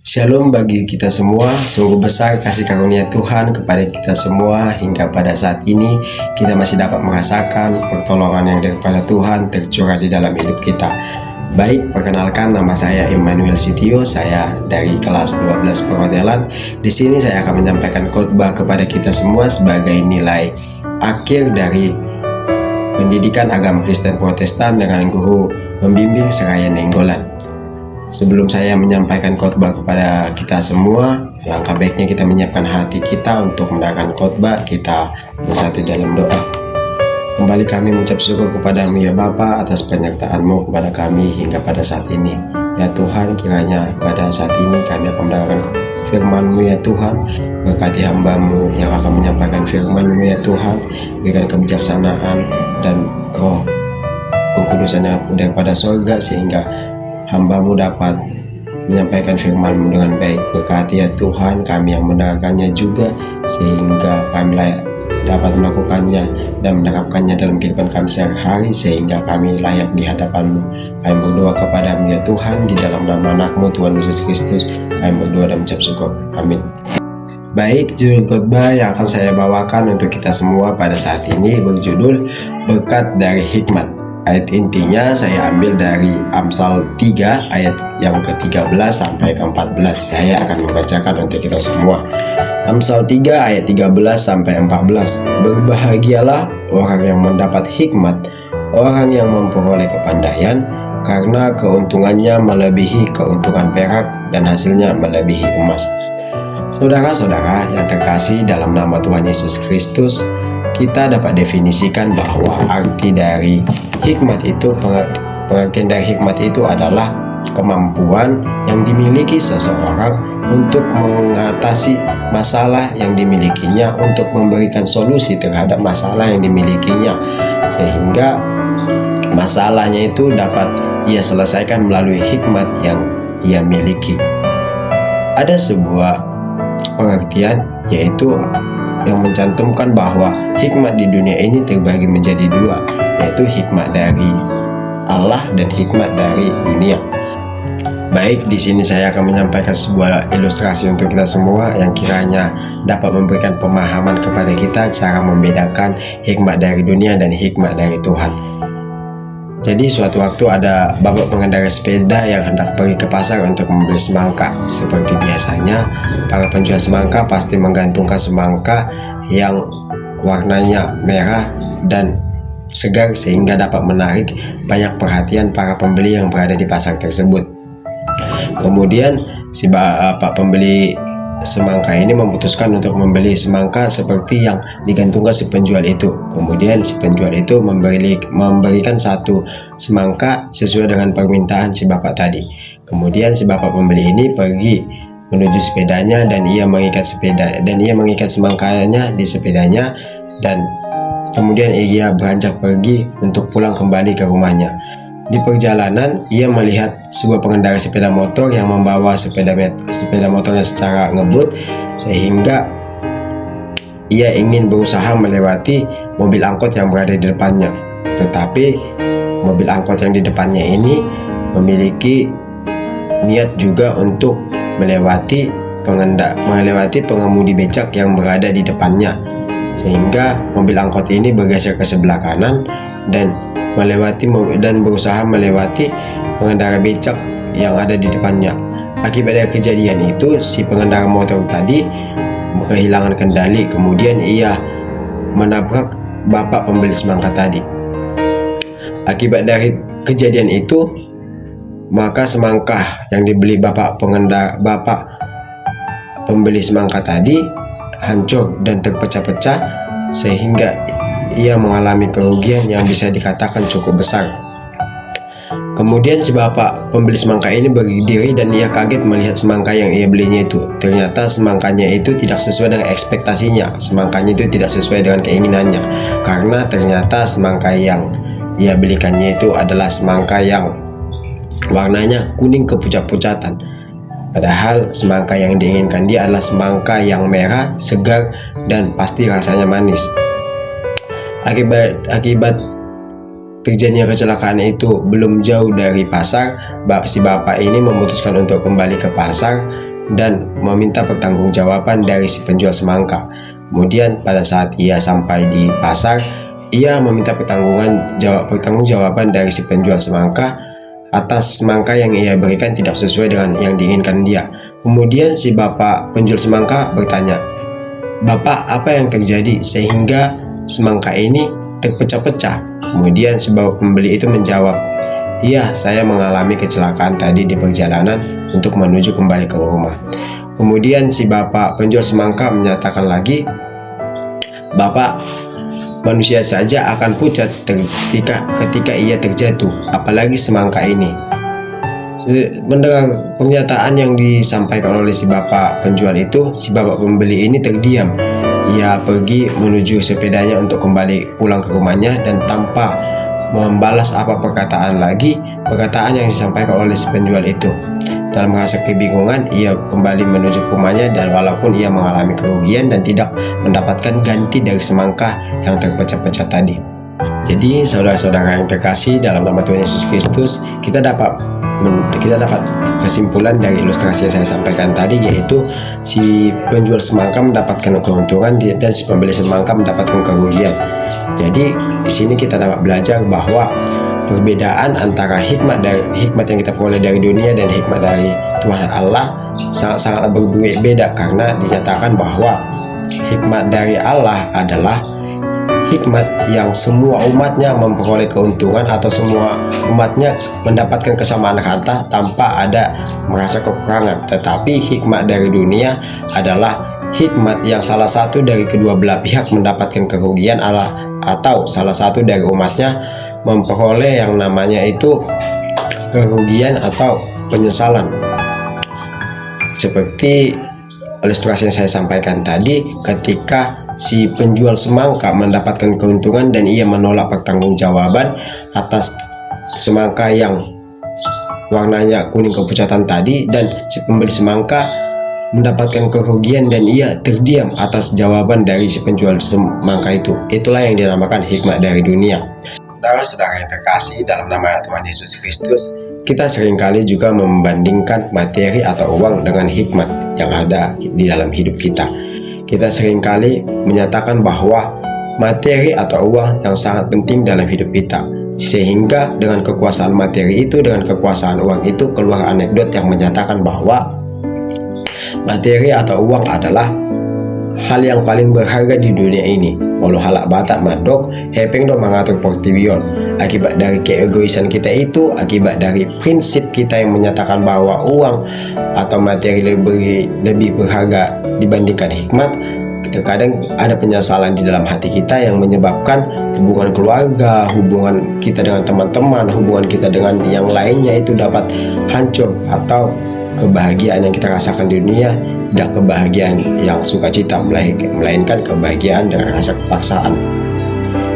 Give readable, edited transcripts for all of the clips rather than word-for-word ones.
Shalom bagi kita semua, sungguh besar kasih karunia Tuhan kepada kita semua hingga pada saat ini kita masih dapat merasakan pertolongan yang daripada Tuhan tercurah di dalam hidup kita. Baik, perkenalkan nama saya Emmanuel Sitio, saya dari kelas 12 perhotelan. Di sini saya akan menyampaikan khotbah kepada kita semua sebagai nilai akhir dari pendidikan agama Kristen Protestan dengan guru pembimbing Seraya Nainggolan. Sebelum saya menyampaikan khotbah kepada kita semua, langkah baiknya kita menyiapkan hati kita untuk mendengarkan khotbah. Kita bersatu dalam doa. Kembali kami mengucap syukur kepada-Mu ya Bapa atas penyertaan-Mu kepada kami hingga pada saat ini. Ya Tuhan, kiranya pada saat ini kami akan mendengarkan firman-Mu ya Tuhan. Berkati hamba-Mu yang akan menyampaikan firman-Mu ya Tuhan. Berikan kebijaksanaan dan roh kekudusan yang daripada sorga sehingga hamba-Mu dapat menyampaikan firman-Mu dengan baik. Berkati ya Tuhan kami yang mendengarkannya juga, sehingga kami layak dapat melakukannya dan menerapkannya dalam kehidupan kami sehari-hari, sehingga kami layak di hadapan-Mu. Kami berdoa kepada-Mu ya Tuhan, di dalam nama anak-Mu Tuhan Yesus Kristus kami berdoa dan mengucap syukur. Amin. Baik, judul khotbah yang akan saya bawakan untuk kita semua pada saat ini berjudul Berkat dari Hikmat. Ayat intinya saya ambil dari Amsal 3 ayat yang ke-13 sampai ke-14. Saya akan membacakan untuk kita semua. Amsal 3 ayat 13 sampai 14. Berbahagialah orang yang mendapat hikmat, orang yang memperoleh kepandaian, karena keuntungannya melebihi keuntungan perak dan hasilnya melebihi emas. Saudara-saudara yang terkasih dalam nama Tuhan Yesus Kristus, kita dapat definisikan bahwa arti dari hikmat itu, pengertian dari hikmat itu adalah kemampuan yang dimiliki seseorang untuk mengatasi masalah yang dimilikinya, untuk memberikan solusi terhadap masalah yang dimilikinya, sehingga masalahnya itu dapat ia selesaikan melalui hikmat yang ia miliki. Ada sebuah pengertian yaitu yang mencantumkan bahwa hikmat di dunia ini terbagi menjadi dua, yaitu hikmat dari Allah dan hikmat dari dunia. Baik, di sini saya akan menyampaikan sebuah ilustrasi untuk kita semua yang kiranya dapat memberikan pemahaman kepada kita cara membedakan hikmat dari dunia dan hikmat dari Tuhan. Jadi suatu waktu ada bapak pengendara sepeda yang hendak pergi ke pasar untuk membeli semangka. Seperti biasanya, para penjual semangka pasti menggantungkan semangka yang warnanya merah dan segar sehingga dapat menarik banyak perhatian para pembeli yang berada di pasar tersebut. Kemudian si bapak pembeli semangka ini memutuskan untuk membeli semangka seperti yang digantungkan si penjual itu. Kemudian si penjual itu memberikan satu semangka sesuai dengan permintaan si bapak tadi. Kemudian si bapak pembeli ini pergi menuju sepedanya dan ia mengikat semangkanya di sepedanya, dan kemudian ia beranjak pergi untuk pulang kembali ke rumahnya. Di perjalanan, ia melihat sebuah pengendara sepeda motor yang membawa sepeda motornya secara ngebut, sehingga ia ingin berusaha melewati mobil angkot yang berada di depannya. Tetapi mobil angkot yang di depannya ini memiliki niat juga untuk melewati pengemudi becak yang berada di depannya, sehingga mobil angkot ini bergeser ke sebelah kanan dan berusaha melewati pengendara becak yang ada di depannya. Akibat dari kejadian itu, si pengendara motor tadi kehilangan kendali, kemudian ia menabrak bapak pembeli semangka tadi. Akibat dari kejadian itu, maka semangka yang dibeli bapak pembeli semangka tadi hancur dan terpecah-pecah, sehingga ia mengalami kerugian yang bisa dikatakan cukup besar. Kemudian si bapak pembeli semangka ini berdiri dan ia kaget melihat semangka yang ia belinya itu. Ternyata semangkanya itu tidak sesuai dengan ekspektasinya. Semangkanya itu tidak sesuai dengan keinginannya, karena ternyata semangka yang ia belikannya itu adalah semangka yang warnanya kuning kepucat-pucatan. Padahal semangka yang diinginkan dia adalah semangka yang merah, segar, dan pasti rasanya manis. Akibat terjadinya kecelakaan itu belum jauh dari pasar, si bapak ini memutuskan untuk kembali ke pasar dan meminta pertanggungjawaban dari si penjual semangka. Kemudian pada saat ia sampai di pasar, ia meminta pertanggungjawaban dari si penjual semangka atas semangka yang ia berikan tidak sesuai dengan yang diinginkan dia. Kemudian si bapak penjual semangka bertanya, "Bapak, apa yang terjadi sehingga semangka ini terpecah-pecah?" Kemudian si bapak pembeli itu menjawab, "Iya, saya mengalami kecelakaan tadi di perjalanan untuk menuju kembali ke rumah." Kemudian si bapak penjual semangka menyatakan lagi, "Bapak, manusia saja akan pucat ketika ia terjatuh, apalagi semangka ini." Mendengar pernyataan yang disampaikan oleh si bapak penjual itu, si bapak pembeli ini terdiam. Ia pergi menuju sepedanya untuk kembali pulang ke rumahnya, dan tanpa membalas apa perkataan yang disampaikan oleh si penjual itu. Dalam rasa kebingungan, ia kembali menuju ke rumahnya, dan walaupun ia mengalami kerugian dan tidak mendapatkan ganti dari semangka yang terpecah-pecah tadi. Jadi saudara-saudara yang terkasih dalam nama Tuhan Yesus Kristus, kita dapat kesimpulan dari ilustrasi yang saya sampaikan tadi, yaitu si penjual semangka mendapatkan keuntungan dan si pembeli semangka mendapatkan kerugian. Jadi di sini kita dapat belajar bahwa perbedaan antara hikmat yang kita peroleh dari dunia dan hikmat dari Tuhan Allah sangat berbeda, karena dinyatakan bahwa hikmat dari Allah adalah hikmat yang semua umatnya memperoleh keuntungan, atau semua umatnya mendapatkan kesamaan harta tanpa ada merasa kekurangan. Tetapi hikmat dari dunia adalah hikmat yang salah satu dari kedua belah pihak mendapatkan kerugian, atau salah satu dari umatnya memperoleh yang namanya itu kerugian atau penyesalan. Seperti ilustrasi yang saya sampaikan tadi, ketika si penjual semangka mendapatkan keuntungan dan ia menolak pertanggungjawaban atas semangka yang warnanya kuning kepucatan tadi, dan si pembeli semangka mendapatkan kerugian dan ia terdiam atas jawaban dari si penjual semangka itu. Itulah yang dinamakan hikmat dari dunia. Saudara-saudara yang terkasih dalam nama Tuhan Yesus Kristus, kita seringkali juga membandingkan materi atau uang dengan hikmat yang ada di dalam hidup kita. Kita seringkali menyatakan bahwa materi atau uang yang sangat penting dalam hidup kita, sehingga dengan kekuasaan materi itu, dengan kekuasaan uang itu, keluar anekdot yang menyatakan bahwa materi atau uang adalah hal yang paling berharga di dunia ini. Walau halak batak madok, hepeng do mengatur portibion. Akibat dari keegoisan kita itu, akibat dari prinsip kita yang menyatakan bahwa uang atau materi lebih berharga dibandingkan hikmat, terkadang ada penyesalan di dalam hati kita yang menyebabkan hubungan keluarga, hubungan kita dengan teman-teman, hubungan kita dengan yang lainnya itu dapat hancur, atau kebahagiaan yang kita rasakan di dunia tidak kebahagiaan yang sukacita, melainkan kebahagiaan dengan rasa kepaksaan.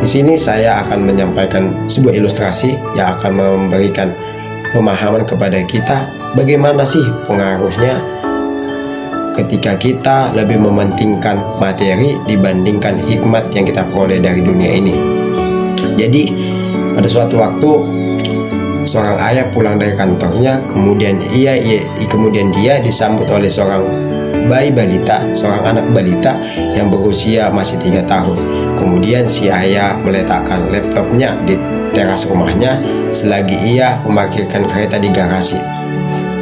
Di sini saya akan menyampaikan sebuah ilustrasi yang akan memberikan pemahaman kepada kita bagaimana sih pengaruhnya ketika kita lebih mementingkan materi dibandingkan hikmat yang kita peroleh dari dunia ini. Jadi pada suatu waktu seorang ayah pulang dari kantornya, kemudian dia disambut oleh seorang anak balita yang berusia masih 3 tahun. Kemudian si ayah meletakkan laptopnya di teras rumahnya selagi ia memarkirkan kereta di garasi.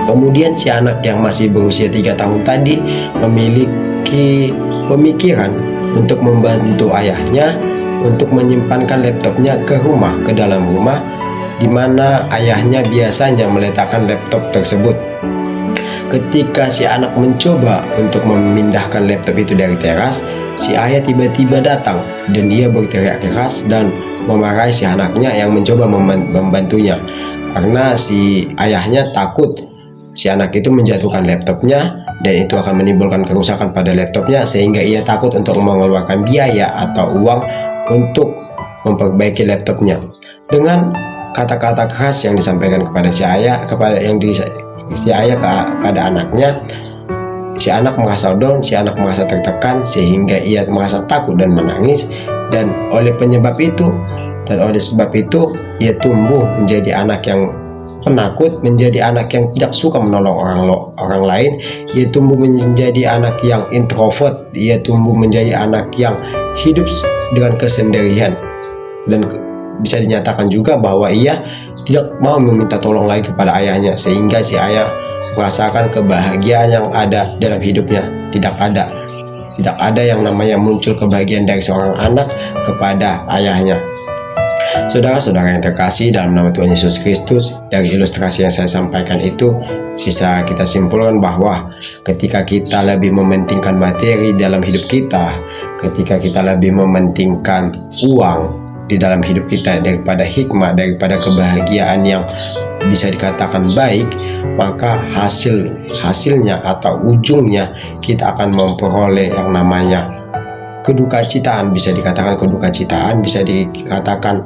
Kemudian si anak yang masih berusia 3 tahun tadi memiliki pemikiran untuk membantu ayahnya untuk menyimpankan laptopnya ke dalam rumah, di mana ayahnya biasanya meletakkan laptop tersebut. Ketika si anak mencoba untuk memindahkan laptop itu dari teras, si ayah tiba-tiba datang dan ia berteriak keras dan memarahi si anaknya yang mencoba membantunya, karena si ayahnya takut si anak itu menjatuhkan laptopnya dan itu akan menimbulkan kerusakan pada laptopnya, sehingga ia takut untuk mengeluarkan biaya atau uang untuk memperbaiki laptopnya. Dengan kata-kata keras yang disampaikan kepada si ayah kepada anaknya, si anak merasa down, si anak merasa tertekan, sehingga ia merasa takut dan menangis. Dan oleh sebab itu ia tumbuh menjadi anak yang penakut, menjadi anak yang tidak suka menolong orang lain, ia tumbuh menjadi anak yang introvert, ia tumbuh menjadi anak yang hidup dengan kesendirian, dan bisa dinyatakan juga bahwa ia tidak mau meminta tolong lagi kepada ayahnya, sehingga si ayah merasakan kebahagiaan yang ada dalam hidupnya. Tidak ada yang namanya muncul kebahagiaan dari seorang anak kepada ayahnya. Saudara-saudara yang terkasih dalam nama Tuhan Yesus Kristus, dari ilustrasi yang saya sampaikan itu bisa kita simpulkan bahwa ketika kita lebih mementingkan materi dalam hidup kita, ketika kita lebih mementingkan uang di dalam hidup kita daripada hikmah, daripada kebahagiaan yang bisa dikatakan baik, maka hasilnya atau ujungnya kita akan memperoleh yang namanya kedukacitaan, bisa dikatakan kedukacitaan, bisa dikatakan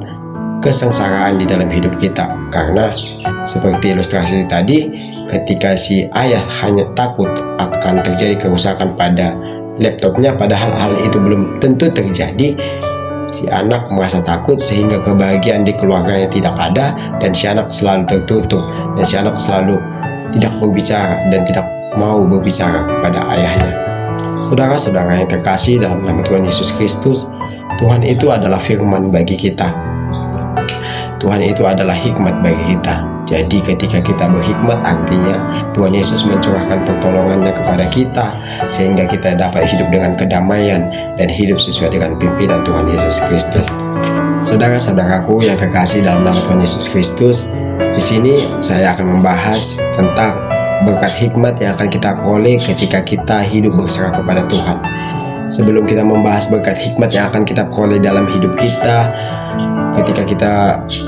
kesengsaraan di dalam hidup kita. Karena seperti ilustrasi tadi, ketika si ayah hanya takut akan terjadi kerusakan pada laptopnya, padahal hal itu belum tentu terjadi, si anak merasa takut sehingga kebahagiaan di keluarganya tidak ada, dan si anak selalu tertutup, dan si anak selalu tidak berbicara dan tidak mau berbicara kepada ayahnya. Saudara-saudara yang terkasih dalam nama Tuhan Yesus Kristus, Tuhan itu adalah firman bagi kita. Tuhan itu adalah hikmat bagi kita. Jadi ketika kita berhikmat, artinya Tuhan Yesus mencurahkan pertolongannya kepada kita, sehingga kita dapat hidup dengan kedamaian dan hidup sesuai dengan pimpinan Tuhan Yesus Kristus. Saudara-saudaraku yang terkasih dalam nama Tuhan Yesus Kristus, di sini saya akan membahas tentang berkat hikmat yang akan kita peroleh ketika kita hidup berserah kepada Tuhan. Sebelum kita membahas berkat hikmat yang akan kita peroleh dalam hidup kita ketika kita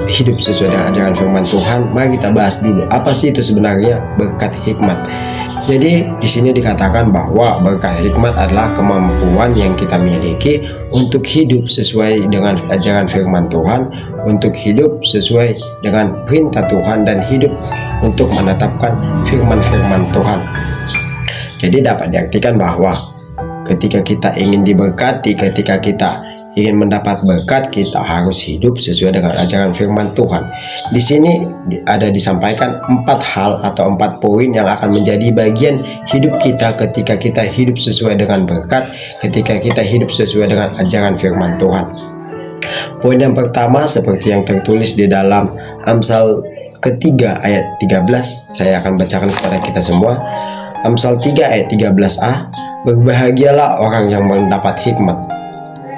hidup sesuai dengan ajaran firman Tuhan, mari kita bahas dulu apa sih itu sebenarnya berkat hikmat. Jadi di sini dikatakan bahwa berkat hikmat adalah kemampuan yang kita miliki untuk hidup sesuai dengan ajaran firman Tuhan, untuk hidup sesuai dengan perintah Tuhan, dan hidup untuk menetapkan firman-firman Tuhan. Jadi dapat diartikan bahwa ketika kita ingin diberkati, ketika kita ingin mendapat berkat, kita harus hidup sesuai dengan ajaran firman Tuhan. Di sini ada disampaikan 4 hal atau 4 poin yang akan menjadi bagian hidup kita ketika kita hidup sesuai dengan berkat, ketika kita hidup sesuai dengan ajaran firman Tuhan. Poin yang pertama seperti yang tertulis di dalam Amsal ketiga ayat 13, saya akan bacakan kepada kita semua. Amsal 3 ayat 13a, berbahagialah orang yang mendapat hikmat.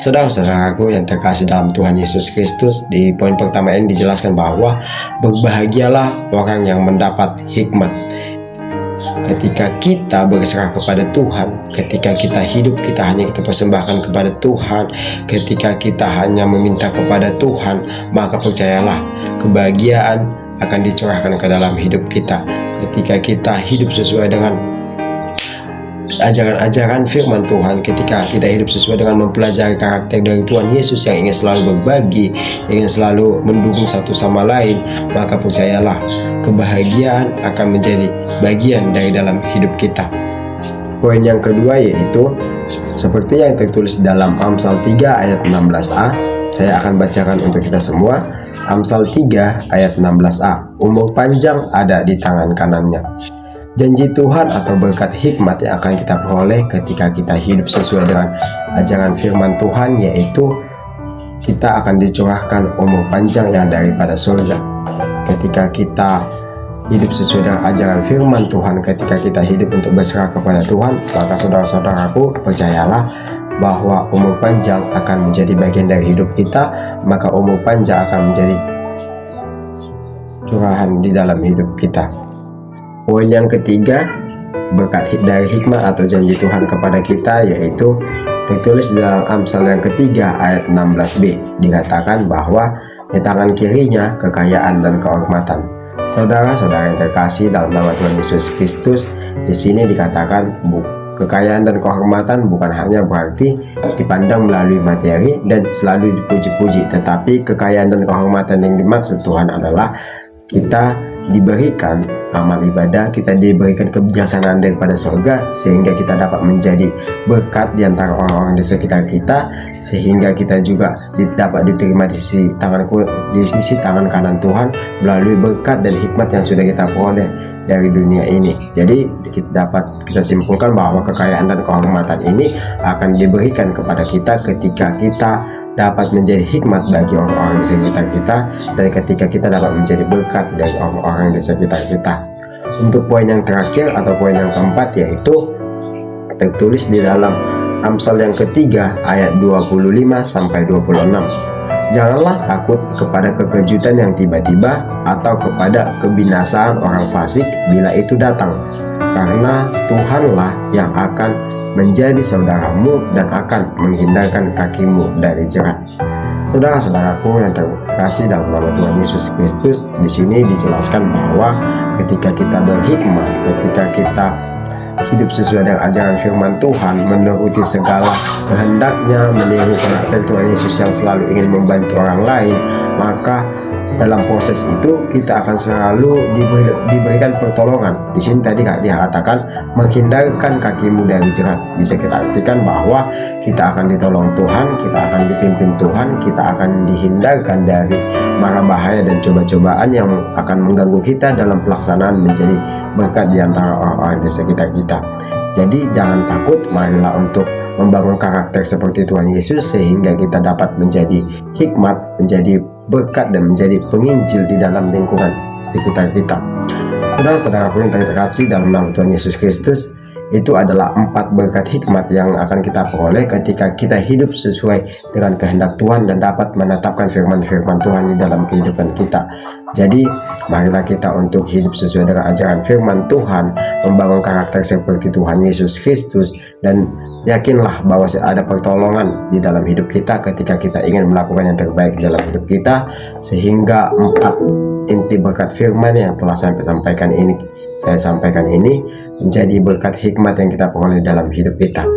Saudara-saudaraku yang terkasih dalam Tuhan Yesus Kristus, di poin pertama ini dijelaskan bahwa berbahagialah orang yang mendapat hikmat. Ketika kita berserah kepada Tuhan, ketika kita hidup, kita hanya kita persembahkan kepada Tuhan, ketika kita hanya meminta kepada Tuhan, maka percayalah kebahagiaan akan dicurahkan ke dalam hidup kita. Ketika kita hidup sesuai dengan ajaran-ajaran firman Tuhan, ketika kita hidup sesuai dengan mempelajari karakter dari Tuhan Yesus yang ingin selalu berbagi, ingin selalu mendukung satu sama lain, maka percayalah kebahagiaan akan menjadi bagian dari dalam hidup kita. Poin yang kedua yaitu seperti yang tertulis dalam Amsal 3 ayat 16a, saya akan bacakan untuk kita semua. Amsal 3 ayat 16a, umur panjang ada di tangan kanannya. Janji Tuhan atau berkat hikmat yang akan kita peroleh ketika kita hidup sesuai dengan ajaran firman Tuhan, yaitu kita akan dicurahkan umur panjang yang daripada surga. Ketika kita hidup sesuai dengan ajaran firman Tuhan, ketika kita hidup untuk berserah kepada Tuhan, maka saudara-saudaraku percayalah bahwa umur panjang akan menjadi bagian dari hidup kita, maka umur panjang akan menjadi curahan di dalam hidup kita. Poin yang ketiga, berkat dari hikmat atau janji Tuhan kepada kita, yaitu tertulis di dalam Amsal yang ketiga ayat 16b, dikatakan bahwa di tangan kirinya kekayaan dan kehormatan. Saudara-saudara yang terkasih dalam nama Tuhan Yesus Kristus, di sini dikatakan kekayaan dan kehormatan bukan hanya berarti dipandang melalui materi dan selalu dipuji-puji, tetapi kekayaan dan kehormatan yang dimaksud Tuhan adalah kita diberikan amal ibadah, kita diberikan kebijaksanaan daripada surga, sehingga kita dapat menjadi berkat di antara orang-orang di sekitar kita, sehingga kita juga dapat diterima di sisi tangan kanan Tuhan melalui berkat dan hikmat yang sudah kita peroleh dari dunia ini. Jadi kita simpulkan bahwa kekayaan dan kehormatan ini akan diberikan kepada kita ketika kita dapat menjadi hikmat bagi orang-orang di sekitar kita, dan ketika kita dapat menjadi berkat dari orang-orang di sekitar kita. Untuk poin yang terakhir atau poin yang keempat, yaitu tertulis di dalam Amsal yang ketiga ayat 25-26. Janganlah takut kepada kekejutan yang tiba-tiba atau kepada kebinasaan orang fasik bila itu datang, karena Tuhanlah yang akan menjadi saudaramu dan akan menghindarkan kakimu dari jerat. Saudara-saudaraku yang terkasih dalam nama Tuhan Yesus Kristus, di sini dijelaskan bahwa ketika kita berhikmat, ketika kita hidup sesuai dengan ajaran firman Tuhan, menuruti segala kehendaknya, meniru karakter Tuhan Yesus yang selalu ingin membantu orang lain, maka dalam proses itu kita akan selalu diberikan pertolongan. Di sini tadi dikatakan menghindarkan kakimu dari jerat. Bisa kita artikan bahwa kita akan ditolong Tuhan, kita akan dipimpin Tuhan, kita akan dihindarkan dari mara bahaya dan coba-cobaan yang akan mengganggu kita dalam pelaksanaan menjadi berkat di antara orang-orang di sekitar kita. Jadi jangan takut, marilah untuk membangun karakter seperti Tuhan Yesus, sehingga kita dapat menjadi hikmat, menjadi berkat, dan menjadi penginjil di dalam lingkungan sekitar kita. Saudara-saudaraku yang terkasih dalam nama Tuhan Yesus Kristus, itu adalah 4 berkat hikmat yang akan kita peroleh ketika kita hidup sesuai dengan kehendak Tuhan dan dapat menetapkan firman-firman Tuhan di dalam kehidupan kita. Jadi marilah kita untuk hidup sesuai dengan ajaran firman Tuhan, membangun karakter seperti Tuhan Yesus Kristus, dan yakinlah bahwa ada pertolongan di dalam hidup kita ketika kita ingin melakukan yang terbaik dalam hidup kita, sehingga 4 inti berkat firman yang telah saya sampaikan ini menjadi berkat hikmat yang kita peroleh dalam hidup kita.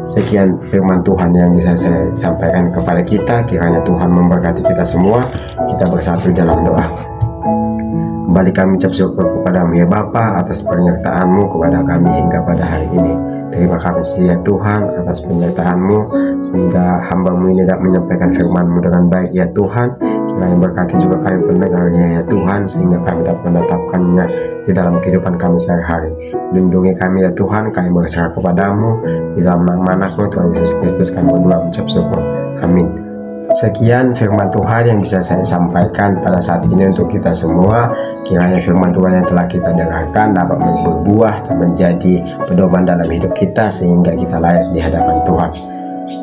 Sekian firman Tuhan yang bisa saya sampaikan kepada kita. Kiranya Tuhan memberkati kita semua. Kita bersatu dalam doa. Kembali kami ucap syukur kepada-Mu ya Bapa atas penyertaan-Mu kepada kami hingga pada hari ini. Terima kasih ya Tuhan atas penyertaan-Mu, sehingga hamba-Mu ini dapat menyampaikan firman-Mu dengan baik ya Tuhan. Kiranya berkati juga kami pendengarnya ya Tuhan, sehingga kami dapat menetapkannya di dalam kehidupan kami sehari-hari. Lindungi kami ya Tuhan, kami berserah kepada-Mu. Di dalam nama anak-Mu Tuhan Yesus Kristus kami berdoa mengucap syukur. Amin. Sekian firman Tuhan yang bisa saya sampaikan pada saat ini untuk kita semua. Kiranya firman Tuhan yang telah kita dengarkan dapat berbuah dan menjadi pedoman dalam hidup kita, sehingga kita layak di hadapan Tuhan.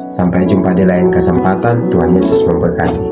Sampai jumpa di lain kesempatan. Tuhan Yesus memberkati.